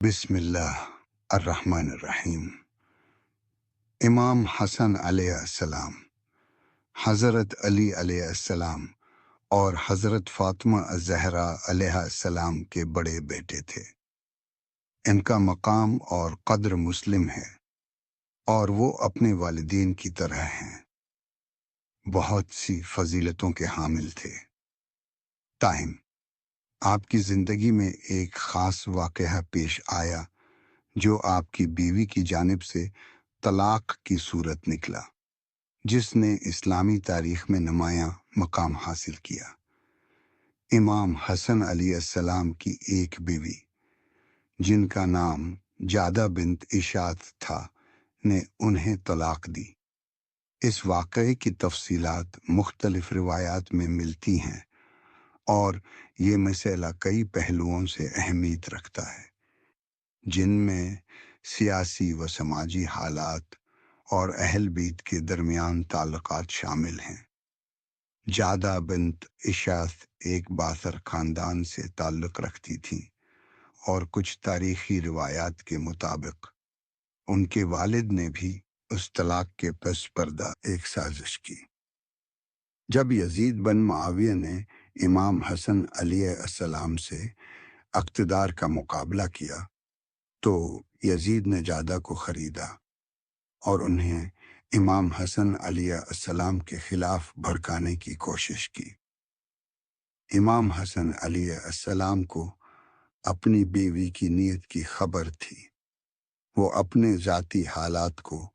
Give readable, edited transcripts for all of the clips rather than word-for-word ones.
بسم اللہ الرحمن الرحیم۔ امام حسن علیہ السلام حضرت علی علیہ السلام اور حضرت فاطمہ الزہرا علیہ السلام کے بڑے بیٹے تھے۔ ان کا مقام اور قدر مسلم ہے اور وہ اپنے والدین کی طرح ہیں۔ بہت سی فضیلتوں کے حامل تھے۔ تاہم آپ کی زندگی میں ایک خاص واقعہ پیش آیا جو آپ کی بیوی کی جانب سے طلاق کی صورت نکلا، جس نے اسلامی تاریخ میں نمایاں مقام حاصل کیا۔ امام حسن علیہ السلام کی ایک بیوی جن کا نام جادہ بنت اشاعت تھا نے انہیں طلاق دی۔ اس واقعے کی تفصیلات مختلف روایات میں ملتی ہیں اور یہ مسئلہ کئی پہلوؤں سے اہمیت رکھتا ہے، جن میں سیاسی و سماجی حالات اور اہل بیت کے درمیان تعلقات شامل ہیں۔ جادہ بنت اشاعت ایک باثر خاندان سے تعلق رکھتی تھیں اور کچھ تاریخی روایات کے مطابق ان کے والد نے بھی اس طلاق کے پس پردہ ایک سازش کی۔ جب یزید بن معاویہ نے امام حسن علیہ السلام سے اقتدار کا مقابلہ کیا تو یزید نے جادہ کو خریدا اور انہیں امام حسن علیہ السلام کے خلاف بھڑکانے کی کوشش کی۔ امام حسن علیہ السلام کو اپنی بیوی کی نیت کی خبر تھی۔ وہ اپنے ذاتی حالات کو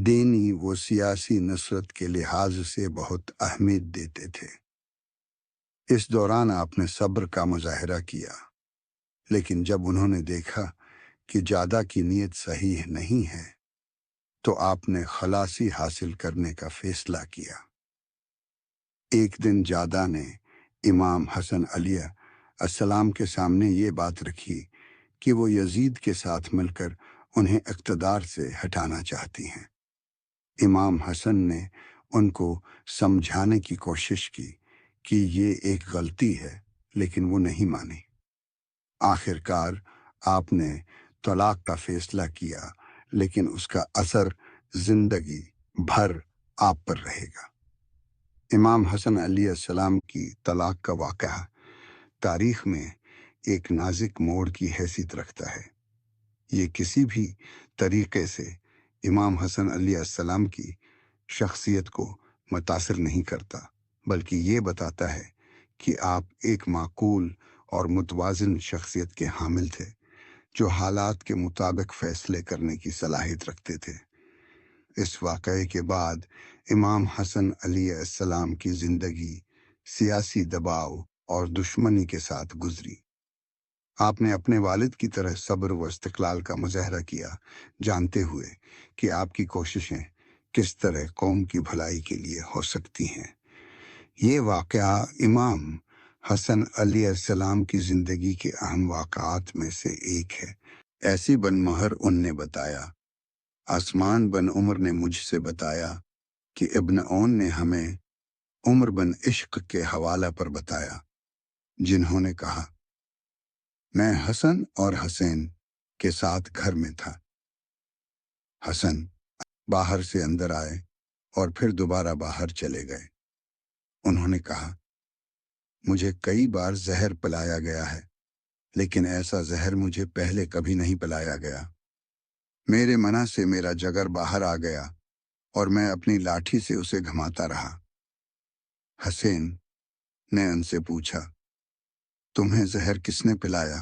دینی و سیاسی نصرت کے لحاظ سے بہت اہمیت دیتے تھے۔ اس دوران آپ نے صبر کا مظاہرہ کیا، لیکن جب انہوں نے دیکھا کہ جادہ کی نیت صحیح نہیں ہے تو آپ نے خلاصی حاصل کرنے کا فیصلہ کیا۔ ایک دن جادہ نے امام حسن علیہ السلام کے سامنے یہ بات رکھی کہ وہ یزید کے ساتھ مل کر انہیں اقتدار سے ہٹانا چاہتی ہیں۔ امام حسن نے ان کو سمجھانے کی کوشش کی کہ یہ ایک غلطی ہے، لیکن وہ نہیں مانی۔ آخر کار آپ نے طلاق کا فیصلہ کیا، لیکن اس کا اثر زندگی بھر آپ پر رہے گا۔ امام حسن علیہ السلام کی طلاق کا واقعہ تاریخ میں ایک نازک موڑ کی حیثیت رکھتا ہے۔ یہ کسی بھی طریقے سے امام حسن علیہ السلام کی شخصیت کو متاثر نہیں کرتا، بلکہ یہ بتاتا ہے کہ آپ ایک معقول اور متوازن شخصیت کے حامل تھے جو حالات کے مطابق فیصلے کرنے کی صلاحیت رکھتے تھے۔ اس واقعے کے بعد امام حسن علیہ السلام کی زندگی سیاسی دباؤ اور دشمنی کے ساتھ گزری۔ آپ نے اپنے والد کی طرح صبر و استقلال کا مظاہرہ کیا، جانتے ہوئے کہ آپ کی کوششیں کس طرح قوم کی بھلائی کے لیے ہو سکتی ہیں۔ یہ واقعہ امام حسن علیہ السلام کی زندگی کے اہم واقعات میں سے ایک ہے۔ ایسی بن مہر ان نے بتایا، عثمان بن عمر نے مجھ سے بتایا کہ ابن اون نے ہمیں عمر بن عشق کے حوالہ پر بتایا، جنہوں نے کہا میں حسن اور حسین کے ساتھ گھر میں تھا۔ حسن باہر سے اندر آئے اور پھر دوبارہ باہر چلے گئے۔ انہوں نے کہا مجھے کئی بار زہر پلایا گیا ہے، لیکن ایسا زہر مجھے پہلے کبھی نہیں پلایا گیا۔ میرے منع سے میرا جگر باہر آ گیا اور میں اپنی لاٹھی سے اسے گھماتا رہا۔ حسین نے ان سے پوچھا تمہیں زہر کس نے پلایا؟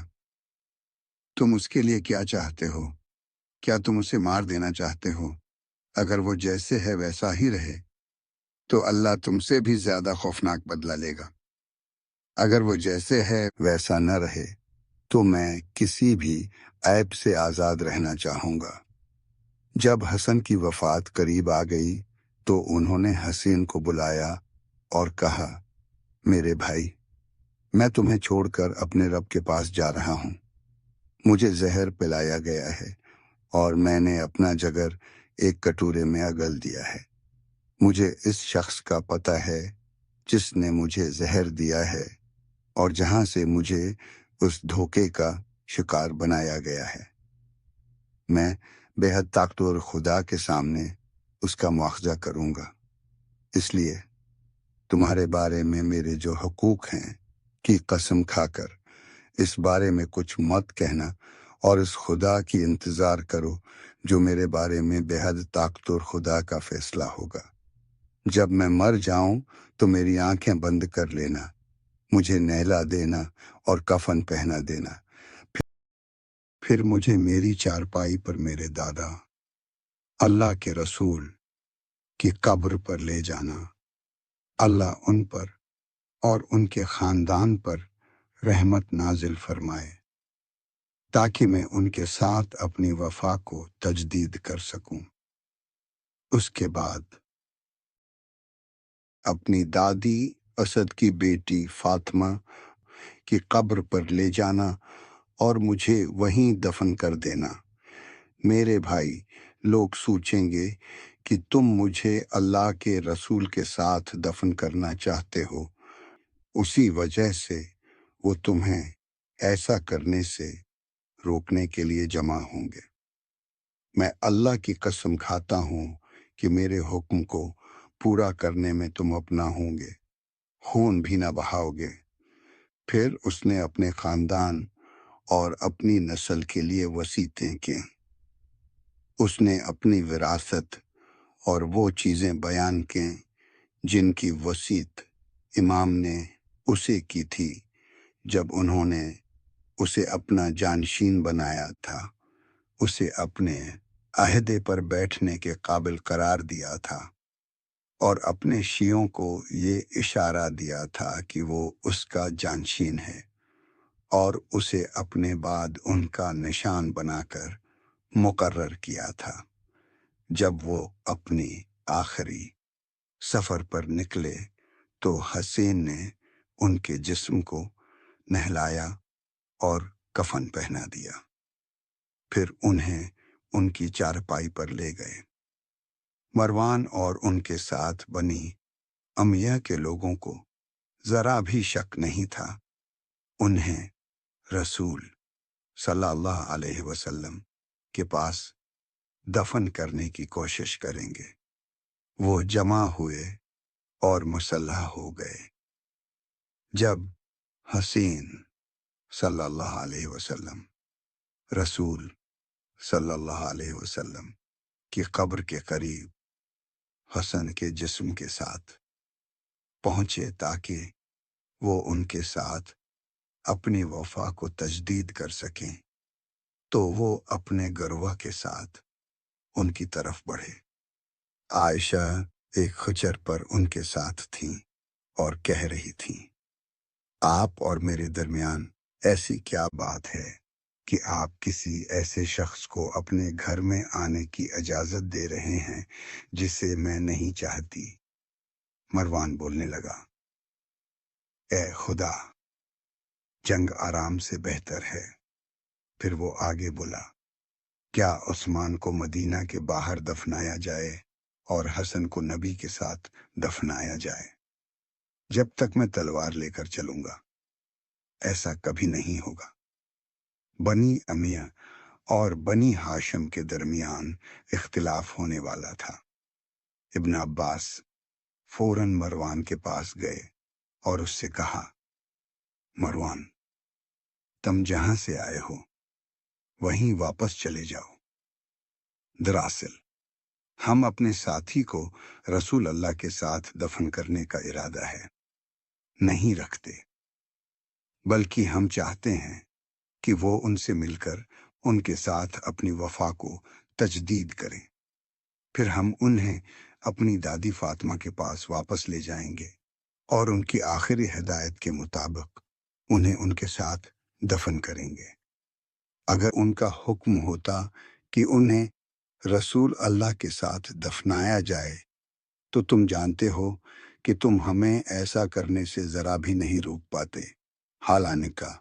تم اس کے لیے کیا چاہتے ہو؟ کیا تم اسے مار دینا چاہتے ہو؟ اگر وہ جیسے ہے ویسا ہی رہے تو اللہ تم سے بھی زیادہ خوفناک بدلہ لے گا۔ اگر وہ جیسے ہے ویسا نہ رہے تو میں کسی بھی عیب سے آزاد رہنا چاہوں گا۔ جب حسن کی وفات قریب آ گئی تو انہوں نے حسین کو بلایا اور کہا میرے بھائی، میں تمہیں چھوڑ کر اپنے رب کے پاس جا رہا ہوں۔ مجھے زہر پلایا گیا ہے اور میں نے اپنا جگر ایک کٹورے میں اگل دیا ہے۔ مجھے اس شخص کا پتہ ہے جس نے مجھے زہر دیا ہے اور جہاں سے مجھے اس دھوکے کا شکار بنایا گیا ہے۔ میں بے حد طاقتور خدا کے سامنے اس کا مواخذہ کروں گا۔ اس لیے تمہارے بارے میں میرے جو حقوق ہیں کی قسم کھا کر اس بارے میں کچھ مت کہنا، اور اس خدا کی انتظار کرو جو میرے بارے میں بے حد طاقتور خدا کا فیصلہ ہوگا۔ جب میں مر جاؤں تو میری آنکھیں بند کر لینا، مجھے نہلا دینا اور کفن پہنا دینا، پھر مجھے میری چارپائی پر میرے دادا اللہ کے رسول کی قبر پر لے جانا۔ اللہ ان پر اور ان کے خاندان پر رحمت نازل فرمائے، تاکہ میں ان کے ساتھ اپنی وفا کو تجدید کر سکوں۔ اس کے بعد اپنی دادی اسد کی بیٹی فاطمہ کی قبر پر لے جانا اور مجھے وہیں دفن کر دینا۔ میرے بھائی لوگ سوچیں گے کہ تم مجھے اللہ کے رسول کے ساتھ دفن کرنا چاہتے ہو، اسی وجہ سے وہ تمہیں ایسا کرنے سے روکنے کے لیے جمع ہوں گے۔ میں اللہ کی قسم کھاتا ہوں کہ میرے حکم کو پورا کرنے میں تم اپنا ہوں گے، خون بھی نہ بہاؤ گے۔ پھر اس نے اپنے خاندان اور اپنی نسل کے لیے وصیتیں کی۔ اس نے اپنی وراثت اور وہ چیزیں بیان کیں جن کی وصیت امام نے اسے کی تھی جب انہوں نے اسے اپنا جانشین بنایا تھا، اسے اپنے عہدے پر بیٹھنے کے قابل قرار دیا تھا، اور اپنے شیعوں کو یہ اشارہ دیا تھا کہ وہ اس کا جانشین ہے، اور اسے اپنے بعد ان کا نشان بنا کر مقرر کیا تھا۔ جب وہ اپنی آخری سفر پر نکلے تو حسین نے ان کے جسم کو نہلایا اور کفن پہنا دیا، پھر انہیں ان کی چارپائی پر لے گئے۔ مروان اور ان کے ساتھ بنی امیہ کے لوگوں کو ذرا بھی شک نہیں تھا انہیں رسول صلی اللہ علیہ وسلم کے پاس دفن کرنے کی کوشش کریں گے۔ وہ جمع ہوئے اور مسلح ہو گئے۔ جب حسین صلی اللہ علیہ وسلم رسول صلی اللہ علیہ وسلم کی قبر کے قریب حسن کے جسم کے ساتھ پہنچے تاکہ وہ ان کے ساتھ اپنی وفا کو تجدید کر سکیں، تو وہ اپنے گروہ کے ساتھ ان کی طرف بڑھے۔ عائشہ ایک خچر پر ان کے ساتھ تھیں اور کہہ رہی تھیں، آپ اور میرے درمیان ایسی کیا بات ہے کہ آپ کسی ایسے شخص کو اپنے گھر میں آنے کی اجازت دے رہے ہیں جسے میں نہیں چاہتی؟ مروان بولنے لگا، اے خدا، جنگ آرام سے بہتر ہے۔ پھر وہ آگے بولا، کیا عثمان کو مدینہ کے باہر دفنایا جائے اور حسن کو نبی کے ساتھ دفنایا جائے؟ جب تک میں تلوار لے کر چلوں گا ایسا کبھی نہیں ہوگا۔ بنی امیہ اور بنی ہاشم کے درمیان اختلاف ہونے والا تھا۔ ابن عباس فوراً مروان کے پاس گئے اور اس سے کہا، مروان، تم جہاں سے آئے ہو وہیں واپس چلے جاؤ۔ دراصل ہم اپنے ساتھی کو رسول اللہ کے ساتھ دفن کرنے کا ارادہ نہیں رکھتے، بلکہ ہم چاہتے ہیں کہ وہ ان سے مل کر ان کے ساتھ اپنی وفا کو تجدید کریں۔ پھر ہم انہیں اپنی دادی فاطمہ کے پاس واپس لے جائیں گے اور ان کی آخری ہدایت کے مطابق انہیں ان کے ساتھ دفن کریں گے۔ اگر ان کا حکم ہوتا کہ انہیں رسول اللہ کے ساتھ دفنایا جائے تو تم جانتے ہو کہ تم ہمیں ایسا کرنے سے ذرا بھی نہیں روک پاتے۔ حالانکہ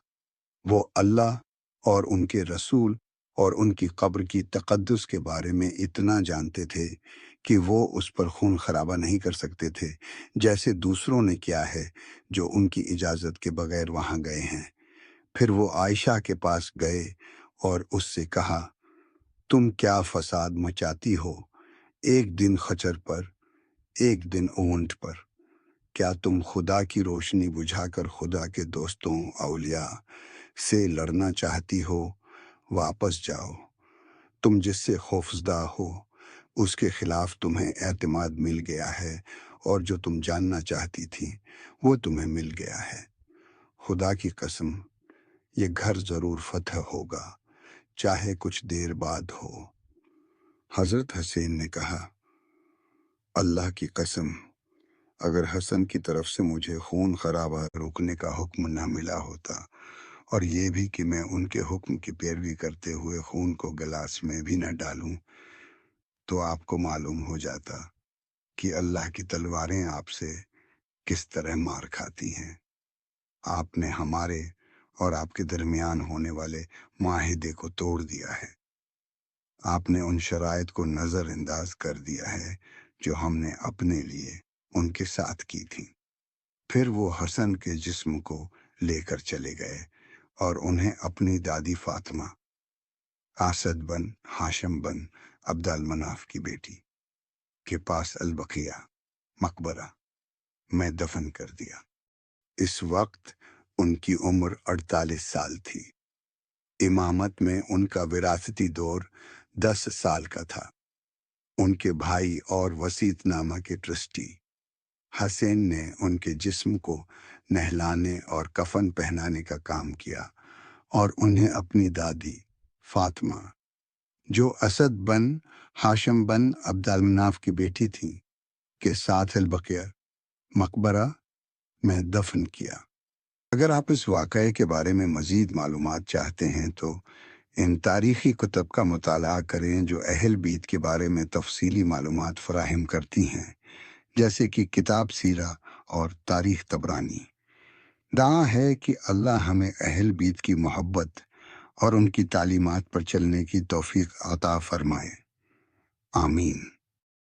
وہ اللہ اور ان کے رسول اور ان کی قبر کی تقدس کے بارے میں اتنا جانتے تھے کہ وہ اس پر خون خرابہ نہیں کر سکتے تھے جیسے دوسروں نے کیا ہے جو ان کی اجازت کے بغیر وہاں گئے ہیں۔ پھر وہ عائشہ کے پاس گئے اور اس سے کہا، تم کیا فساد مچاتی ہو، ایک دن خچر پر ایک دن اونٹ پر؟ کیا تم خدا کی روشنی بجھا کر خدا کے دوستوں اولیاء سے لڑنا چاہتی ہو؟ واپس جاؤ، تم جس سے خوفزدہ ہو اس کے خلاف تمہیں اعتماد مل گیا ہے، اور جو تم جاننا چاہتی تھی وہ تمہیں مل گیا ہے۔ خدا کی قسم، یہ گھر ضرور فتح ہوگا، چاہے کچھ دیر بعد ہو۔ حضرت حسین نے کہا، اللہ کی قسم، اگر حسن کی طرف سے مجھے خون خرابہ روکنے کا حکم نہ ملا ہوتا، اور یہ بھی کہ میں ان کے حکم کی پیروی کرتے ہوئے خون کو گلاس میں بھی نہ ڈالوں، تو آپ کو معلوم ہو جاتا کہ اللہ کی تلواریں آپ سے کس طرح مار کھاتی ہیں۔ آپ نے ہمارے اور آپ کے درمیان ہونے والے معاہدے کو توڑ دیا ہے۔ آپ نے ان شرائط کو نظر انداز کر دیا ہے جو ہم نے اپنے لیے ان کے ساتھ کی تھی۔ پھر وہ حسن کے جسم کو لے کر چلے گئے اور انہیں اپنی دادی فاطمہ، اسد بن ہاشم بن عبد المناف کی بیٹی، کے پاس البقیہ مقبرہ میں دفن کر دیا۔ اس وقت ان کی عمر 48 سال تھی۔ امامت میں ان کا وراثتی دور 10 سال کا تھا۔ ان کے بھائی اور وسیط نامہ کے ٹرسٹی حسین نے ان کے جسم کو نہلانے اور کفن پہنانے کا کام کیا، اور انہیں اپنی دادی فاطمہ، جو اسد بن ہاشم بن عبد المناف کی بیٹی تھی، کے ساتھ البقیہ مقبرہ میں دفن کیا۔ اگر آپ اس واقعے کے بارے میں مزید معلومات چاہتے ہیں تو ان تاریخی کتب کا مطالعہ کریں جو اہل بیت کے بارے میں تفصیلی معلومات فراہم کرتی ہیں، جیسے کہ کتاب سیرہ اور تاریخ طبرانی۔ دعا ہے کہ اللہ ہمیں اہل بیت کی محبت اور ان کی تعلیمات پر چلنے کی توفیق عطا فرمائے۔ آمین۔